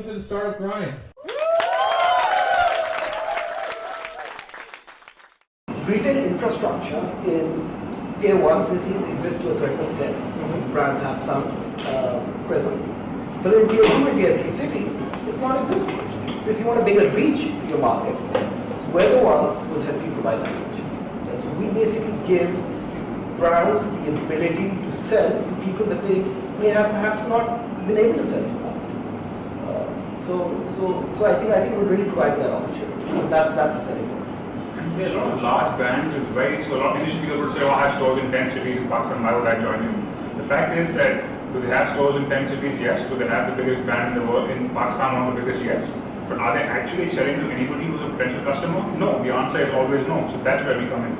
welcome to the Startup Grind. Retail infrastructure in tier 1 cities exists to a certain extent. Brands have some presence. But in tier 2 and tier 3 cities, it's not existing. So if you want to bigger reach your market, we're the ones who will help you provide that reach. And so we basically give brands the ability to sell to people that they may have perhaps not been able to sell in the past. So I think we really provide that opportunity. That's a selling point. There are a lot of large brands with so a lot of initially people would say, oh, I have stores in 10 cities in Pakistan, why would I join you? The fact is that do they have stores in 10 cities? Yes. Do they have the biggest brand in the world in Pakistan, one of the biggest? Yes. But are they actually selling to anybody who's a potential customer? No. The answer is always no. So that's where we come in.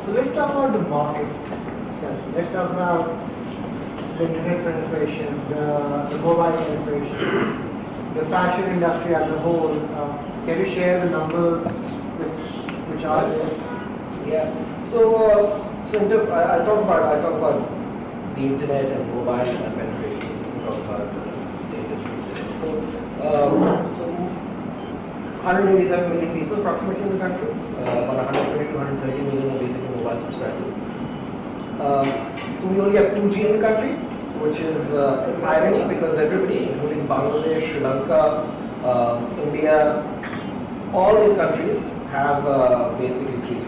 So let's talk about the market. Let's talk about the internet penetration, the mobile penetration, the fashion industry as a whole. Can you share the numbers which are there? Yeah. So I'll talk about the internet and mobile and penetration. We'll talk about the industry. So 187 million people approximately in the country. About 120 to 130 million are basically mobile subscribers. So we only have 2G in the country, which is an irony because everybody, including Bangladesh, Sri Lanka, India, all these countries have basically 3G.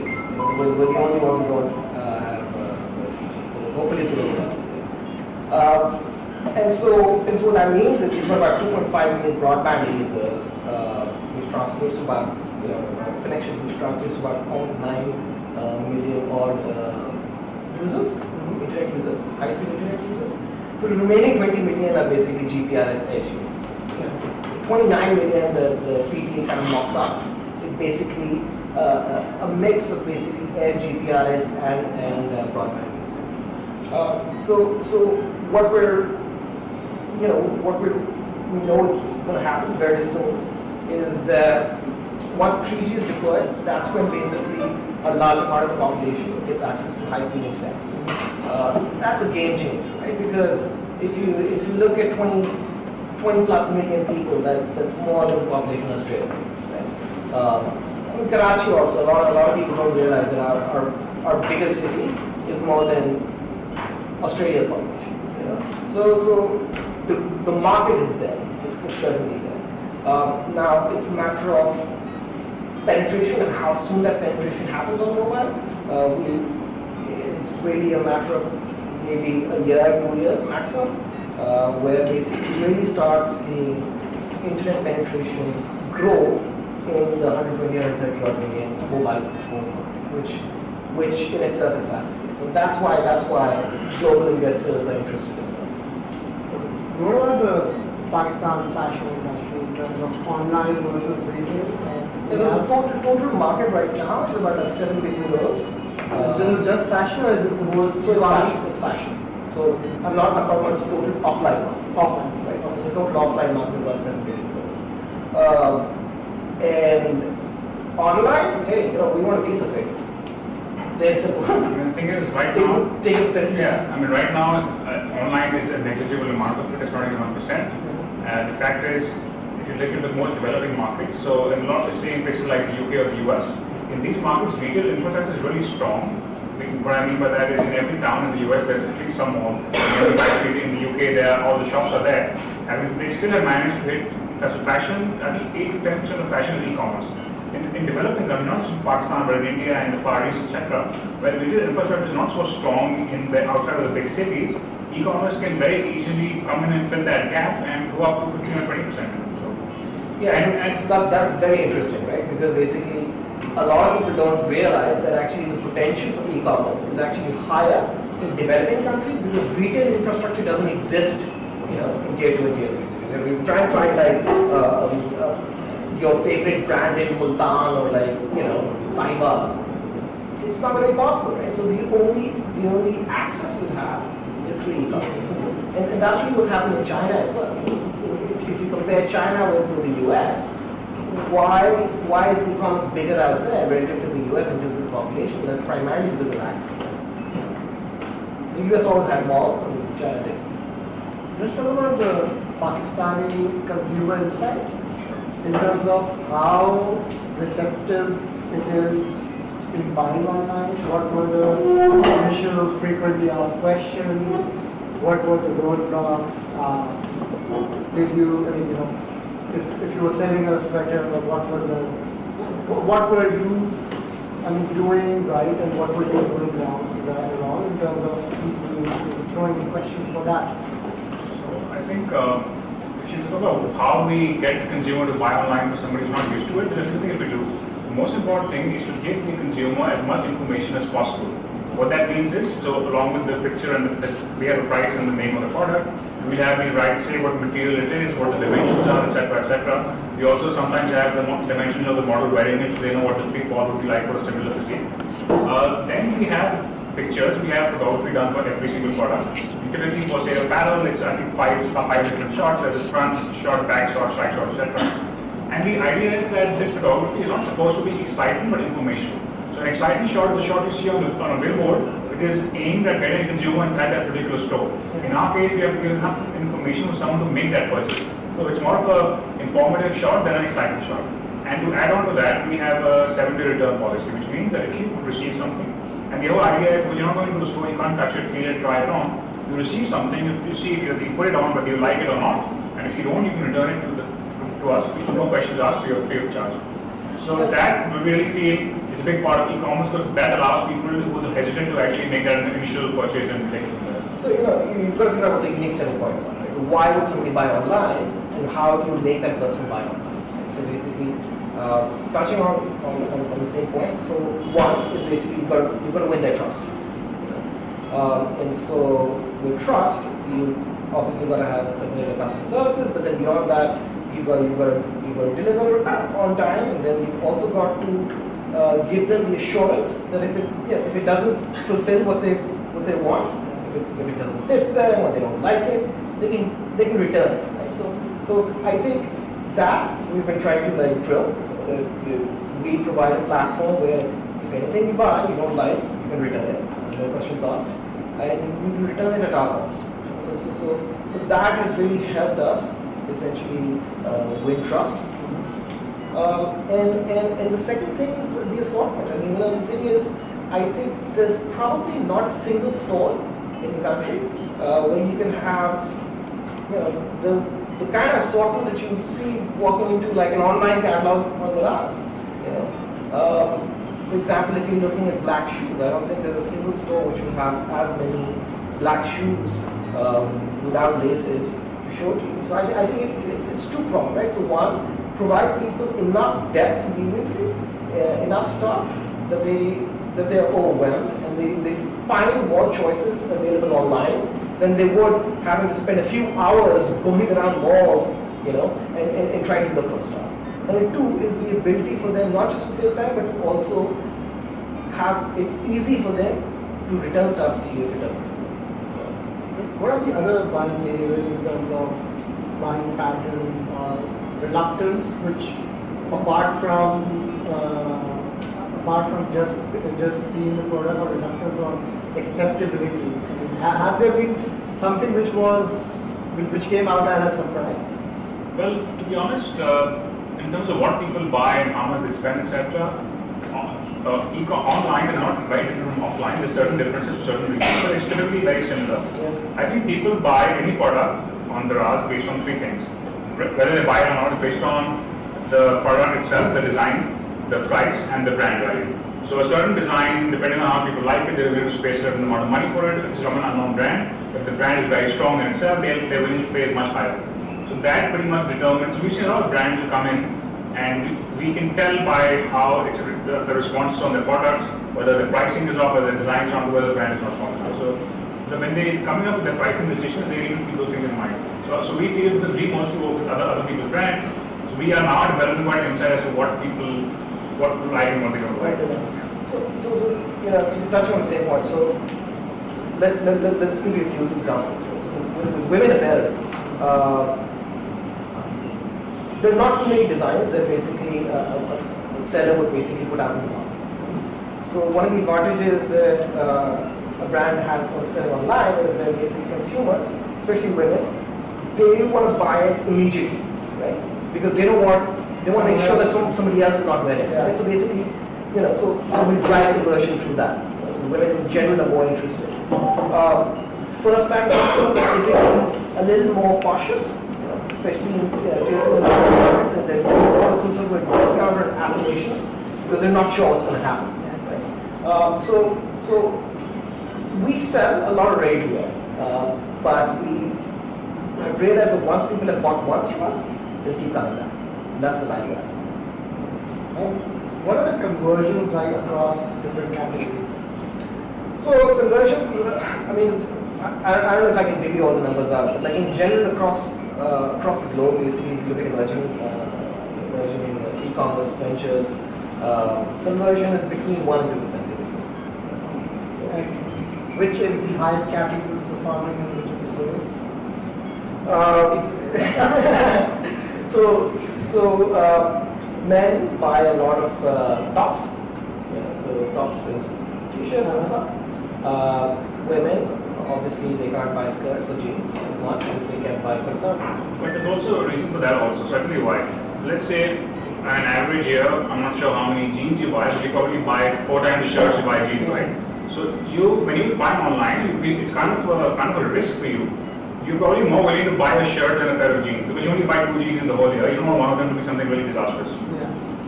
We're the only ones who don't have 3G. So hopefully it's going to be the same. And so what that means is you've got about 2.5 million broadband users, which translates to about connection, which translates to about almost 9 million odd users, internet users, high-speed internet users. So the remaining 20 million are basically GPRS edge users. 29 million, the PTA kind of knocks up, is basically a mix of basically edge, GPRS, and broadband users. So what we know is going to happen very soon is that once 3G is deployed, that's when basically a larger part of the population gets access to high-speed internet. That's a game changer, right? Because if you look at 20 plus million people, that's more than the population of Australia, right? In Karachi also, a lot of people don't realize that our biggest city is more than Australia's population. So the market is there. It's certainly there. Now it's a matter of penetration and how soon that penetration happens on mobile. It's really a matter of maybe a year, 2 years maximum, where basically you really start seeing internet penetration grow in the 120 or 130 odd million mobile phone market, which in itself is fascinating. And that's why global investors are interested as well. What about the Pakistan fashion industry in terms of online versus retail? The total market right now is about like $7 billion. This is just fashion or is it the whole? So it's fashion. So I'm not talking about the total offline market. Offline, right? So the total offline market is about $7 billion. And online, hey, we want a piece of it. That's simple. The thing is, right now, take a percentage. Yeah, right now, online is a negligible amount of it. It's not even 1%. The fact is, if you look at the most developing markets, so in a lot of the same places like the UK or the US, in these markets, retail infrastructure is really strong. What I mean by that is in every town in the US, there's at least some mall. In every high street in the UK, all the shops are there. And they still have managed to hit, as a fashion, I think 8 to 10% of fashion is e-commerce. In developing countries, not just in Pakistan, but in India and the Far East, etc., where retail infrastructure is not so strong outside of the big cities, e-commerce can very easily come in and fill that gap and go up to 15 or 20%. So that's very interesting, right? Because basically, a lot of people don't realize that actually the potential for e-commerce is actually higher in developing countries because retail infrastructure doesn't exist, in tier 2 and tier 3 cities. And we try and find like your favorite brand in Multan or like Sahiba. It's not going to be possible, right? So the only access we'll have is through e-commerce, and that's really what's happening in China as well. If you compare China with the US, why is e-commerce bigger out there relative to the US in terms of the population? That's primarily because of access. The US always had malls, and China did. Let's talk about the Pakistani consumer insight in terms of how receptive it is in buying online? What were the initial frequently asked questions? What were the roadblocks? Did you, I mean, you know, if you were selling a sweater, what were you, I mean, doing right, and what were you doing wrong in terms of people throwing in questions for that? So I think if you talk about how we get the consumer to buy online for somebody who's not used to it, there are a few things we do. The most important thing is to give the consumer as much information as possible. What that means is, so along with the picture and we have a price and the name of the product, we have the right say what material it is, what the dimensions are, etc., etc. We also sometimes have the dimensions of the model wearing it, so they know what the free fall would be like for a similar physique. Then we have pictures, we have photography done for every single product. Typically for say apparel, it's I think five different shots. There's a front shot, back shot, side shot, etc. And the idea is that this photography is not supposed to be exciting but informational. So an exciting shot is a shot you see on a billboard, which is aimed at getting a consumer inside that particular store. In our case, we have given enough information for someone to make that purchase. So it's more of an informative shot than an exciting shot. And to add on to that, we have a 7-day return policy, which means that if you receive something, and the whole idea is because you're not going to the store, you can't touch it, feel it, try it on. You receive something, you see if you put it on, whether you like it or not. And if you don't, you can return it to us. No questions asked, free of charge. So that we really feel is a big part of e-commerce because that allows people who are hesitant to actually make that initial purchase and take it from there. So you've got to figure out what the unique selling points are. Right? Why would somebody buy online, and how do you make that person buy online? Right? So basically, touching on the same points. So one is basically you've got to win their trust. And so with trust, you obviously got to have a certain level of customer services, but then beyond that, you've got to deliver on time, and then you've also got to give them the assurance that if it doesn't fulfill what they want, if it doesn't fit them or they don't like it, they can return it. Right? So I think that we've been trying to drill. We provide a platform where if anything you buy you don't like, you can return it, no questions asked, and you can return it at our cost. So that has really helped us essentially win trust. And the second thing is the assortment. I mean, the thing is, I think there's probably not a single store in the country where you can have, the kind of assortment that you see walking into like an online catalog on the Daraz. For example, if you're looking at black shoes, I don't think there's a single store which will have as many black shoes without laces to show to you. So I think it's two-pronged, right? So one, provide people enough depth in the inventory, enough stuff that they're overwhelmed and they find more choices available online than they would having to spend a few hours going around malls, and trying to look for stuff. And then two is the ability for them not just to save time, but to also have it easy for them to return stuff to you if it doesn't. So, what are the other buying areas in terms of buying patterns or reluctance, which apart from just seeing the product, or reluctance on acceptability? I mean, have there been something which came out as a surprise? Well, to be honest, in terms of what people buy and how much they spend, etc., online is not very different from offline. There's certain differences for certain reasons, but it's typically very similar. Yeah. I think people buy any product on Daraz based on three things. Whether they buy it or not is based on the product itself, the design, the price, and the brand value. So a certain design, depending on how people like it, they're willing to pay a certain amount of money for it. If it's from an unknown brand, if the brand is very strong in itself, they're willing to pay much higher. So that pretty much determines. We've seen a lot of brands who come in, and we can tell by how the responses on their products, whether the pricing is off, whether the design is not, whether the brand is not strong enough. So when they're coming up with their pricing decisions, they need to keep those things in mind. So we feel, because we mostly work with other people's brands, so we are now developing quite insight as to what people like and what they don't like. So to touch on the same point, so let's give you a few examples. So with women apparel, there are not too many designs that basically a seller would basically put out in the market. So one of the advantages that a brand has when selling online is that basically consumers, especially women, they want to buy it immediately, right? Because they want to make sure that somebody else is not wearing it. Right? So basically, so we drive conversion through that. Women in general are more interested. First-time customers are getting a little more cautious, especially in tier 2 markets, and they're going for some sort of a discount or affiliation because they're not sure what's going to happen. Right? So we sell a lot of ready-to-wear, but we have realized that once people have bought once from us, they'll keep coming back. That's the value add. What are the conversions like across different categories? So conversions, I mean, I don't know if I can give you all the numbers out, but like in general across the globe, basically, if you look at emerging e-commerce ventures, conversion is between 1 and 2% typically. And which is the highest category performing and which is the lowest? So men buy a lot of tops. So tops is t-shirts and stuff. Women, obviously, they can't buy skirts or jeans as much as they can buy kurtas. But there's also a reason for that also. So I'll tell you why. Let's say an average year, I'm not sure how many jeans you buy, but you probably buy 4 times the shirts you buy jeans, right? So when you buy online, it's kind of a risk for you. You're probably more willing to buy a shirt than a pair of jeans because you only buy 2 jeans in the whole year. You don't want one of them to be something really disastrous.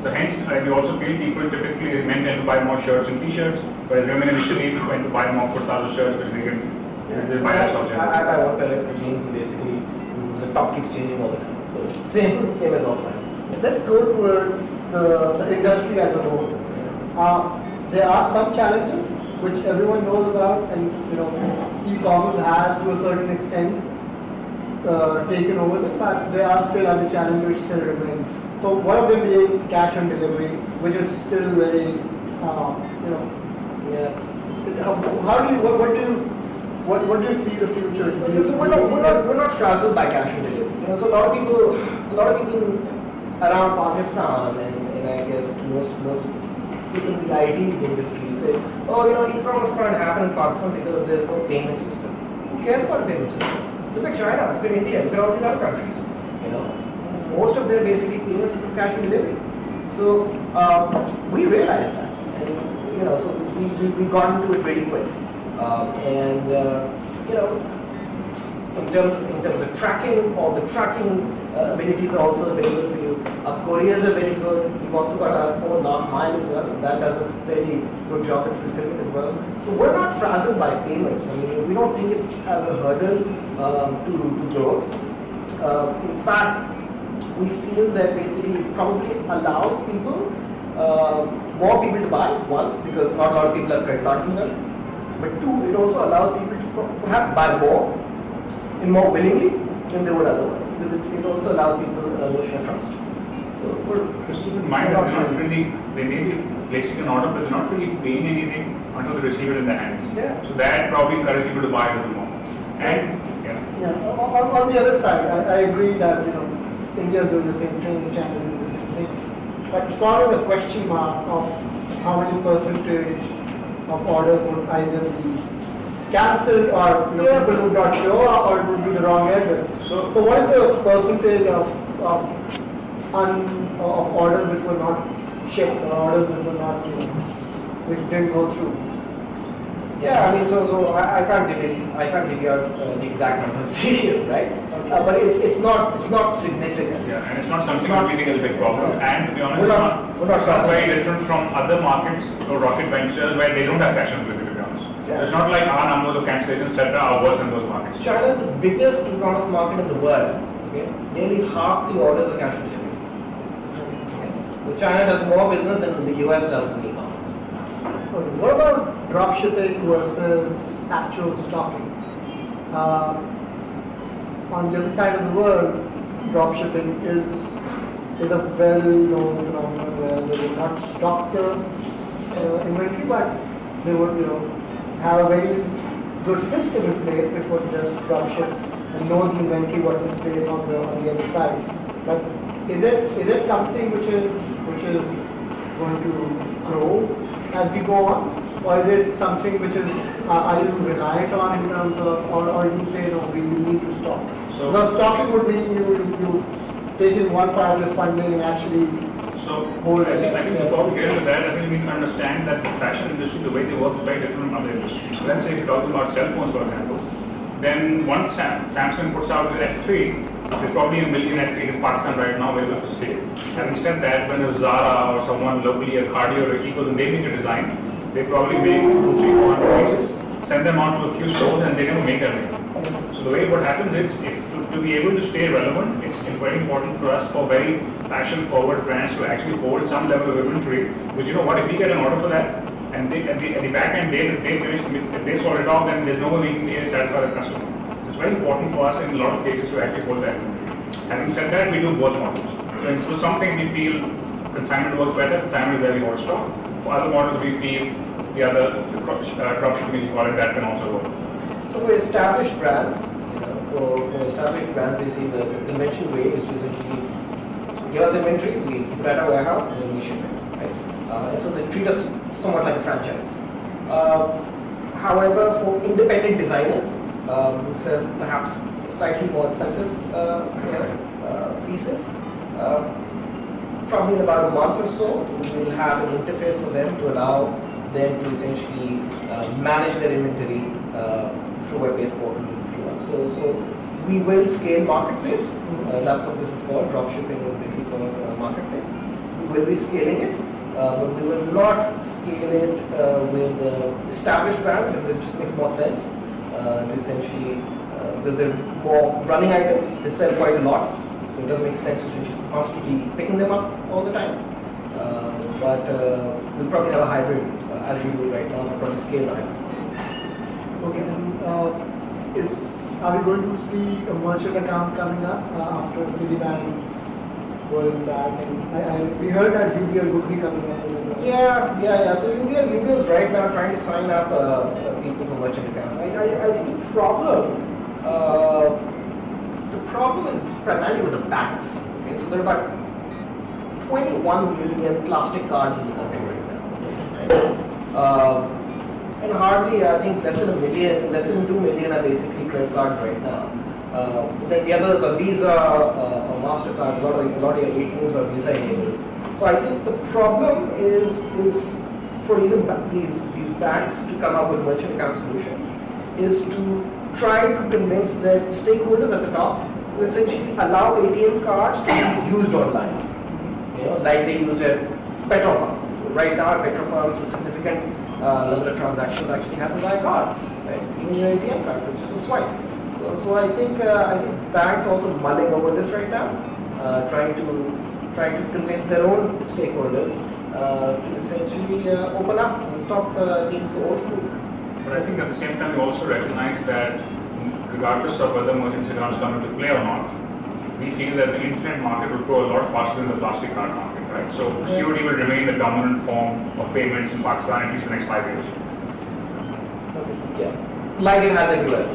So hence, we also feel people typically, men tend to buy more shirts and t-shirts, whereas women initially tend to buy more kurtas or shirts, which they can buy less of. I buy one pair of jeans and basically the top keeps changing all the time. So same as offline. Let's go towards the industry as a whole. There are some challenges which everyone knows about, and e-commerce has to a certain extent taken over them, but there are still other challenges which still remain. So one of them being cash on delivery, which is still very, what do you see the future? So we're not frazzled by cash on delivery. So a lot of people around Pakistan and I guess most people in the IT industry say, e-commerce can't happen in Pakistan because there's no payment system. Who cares about a payment system? Look at China, look at India, look at all these other countries. Most of their basically payments are cash on delivery. So we realized that, and so we got into it really quick. In terms of tracking, all the tracking abilities are also available for you. Our couriers are very good. We've also got our own last mile as well. That does a fairly good job at fulfilling as well. So we're not frazzled by payments. I mean, we don't think it as a hurdle to growth. In fact, we feel that basically it probably allows people, more people to buy, one, because not a lot of people have credit cards in them, but two, it also allows people to perhaps buy more and more willingly than they would otherwise, because it also allows people a notion of trust. So just keep in mind that they may be placing an order, but they're not really paying anything until they receive it in their hands. Yeah. So that probably encourages people to buy a little more. And on the other side, I agree that India is doing the same thing, China is doing the same thing. But it's not a question mark of how many percentage of orders would either be cancelled or people who got show up or it would be the wrong address. So what is the percentage of orders which were not shipped or orders which were not which didn't go through? Yeah, I mean, so I can't give you the exact numbers here, right? But it's not significant. Yeah, and it's not something that we think is a big problem. And to be honest, we're not it's not very different from other markets or rocket ventures where they don't have cash on delivery, to be honest. Yeah. So it's not like our numbers of cancellations, etc., are worse than those markets. China is the biggest e-commerce market in the world. Okay, nearly half the orders are cash on delivery. Okay? So China does more business than the US does in e-commerce. What about dropshipping versus actual stocking? On the other side of the world, dropshipping is a well-known phenomenon where they will not stock the inventory, but they would have a very good system in place which would just dropship and know the inventory was in place on the other side. But is it something which is going to grow as we go on, or is it something which is are you reliant on in terms of, or you say no, we need to stock? So, Because stocking would mean you taking one part of the funding and actually hold it. I think before we get into that, I think we need to understand that the fashion industry, the way they work is very different from other industries. So let's say if you're talking about cell phones, for example, then once Samsung puts out the S3, there's probably a million S3s in Pakistan right now available for sale. Having said that, when a Zara or someone locally, a Cardio or Eagle, and they make a design, they probably make 200, 300, 400 pieces, send them out to a few stores, and they never make that many. So the way what happens is, if to be able to stay relevant, it's very important for us for very fashion-forward brands to actually hold some level of inventory. Because you know what, if we get an order for that, and they, at the back end, if they sort it out, then there's no way we can satisfy the customer. So it's very important for us in a lot of cases to actually hold that inventory. Having said that, we do both models. So instead of something we feel consignment works better, consignment is where we hold stock. For other models, we feel the other dropshipping, you call it, that can also work. So for established brands, for established brands, they see the conventional way is to essentially give us inventory, we keep it at our warehouse, and then we ship it. Right? And so they treat us somewhat like a franchise. However, for independent designers who sell perhaps slightly more expensive pieces, probably in about a month or so, we will have an interface for them to allow them to essentially manage their inventory through web-based portal. So we will scale marketplace. That's what this is called. Dropshipping is basically called marketplace. We will be scaling it, but we will not scale it with established brands because it just makes more sense to essentially because they're more running items. They sell quite a lot, so it doesn't make sense to essentially constantly picking them up all the time. But we'll probably have a hybrid as we do right now. We'll probably scale the hybrid. Okay, and are we going to see a merchant account coming up after Citibank going back? And we heard that UBL would be coming up. Yeah. So UBL is right now trying to sign up people for merchant accounts. I think the problem is primarily with the banks. Okay, so there are about 21 million plastic cards in the country right now. And hardly, I think less than 2 million are basically credit cards right now. Then the others are Visa or MasterCard, a lot of your ATMs are Visa enabled. So I think the problem is for even these banks to come up with merchant account solutions is to try to convince their stakeholders at the top to essentially allow ATM cards to be used online. Like they used at petrol pumps. Right now, at petrol pumps, a significant level of transactions actually happen by card, right? Even your ATM card, so it's just a swipe. So I think banks are also mulling over this right now, trying to convince their own stakeholders to essentially open up and stop being so old school. But I think at the same time, we also recognize that regardless of whether merchant accounts come into play or not, we feel that the internet market will grow a lot faster than the plastic card market, right? So COD will remain the dominant form of payments in Pakistan at least the next 5 years. Yeah, like it has everywhere.